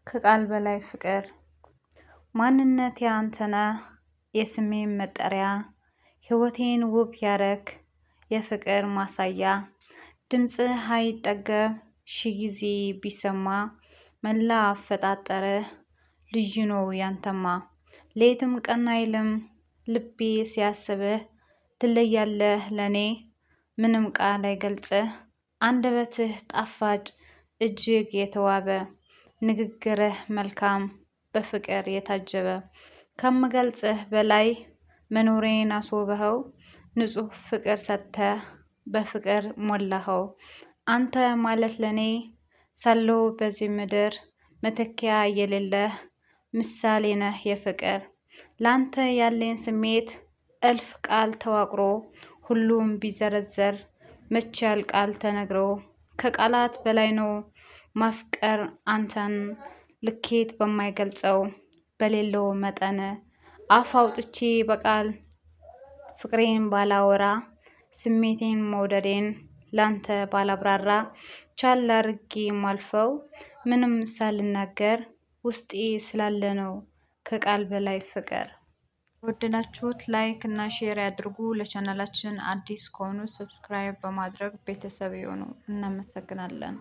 ከቃል በላይ ፍቅር ማንነት ያንተነ የስሜን መጠሪያ ህይወቴን ውብ ያረክ የፍቅር ማሳያ ድምጽህ አይጠገብ ሺ ጊዜ ቢሰማ መላ አፈጣጠረ ልዩ ነው ያንተማ ሌትም ቀን አይልም ልቤ ሲያስብህ ትለያለህ ለኔ ምንም ቃል አይገልጽህ አንደበትህ ጣፋጭ እጅግ የተዋበ ንግግርህ መልካም በፍቅር የታጀበ ከምገልጽህ በላይ መኖሬን አስውበኸው ንጹህ ፍቅር ሰጥተህ በፍቅር ሞላኸው አንተ ማለት ለኔ ሳለው በዚህ ምድር መተኪያ የሌለህ ምሳሌ ነህ የፍቅር ላንተ ያለኝ ስሜት እልፍ ቃል ተዋቅሮ ሁሉም ቢዘረዘር መቼ ያልቃል ተነግሮ ከቃላት በላይ ነው ማፍቀር አንተን ልኬት በማይገልጸው በሌለው መጠን አፍ አውጥቼ በቃል ፍቅሬን ባላወራ ስሜቴን መውደዴን ላንተ ባላብራራ ቻል አርጌ ማልፈው ምንም ሳልናገር ውስጤ ስላለ ነው ከቃል በላይ ፍቅር። ወደዳችሁት ላይክ እና ሼር ያድርጉ። ለቻናላችን አዲስ ከሆኑ ሰብስክራይብ በማድረግ ቤተሰብ ይሁኑ። እናመሰግናለን።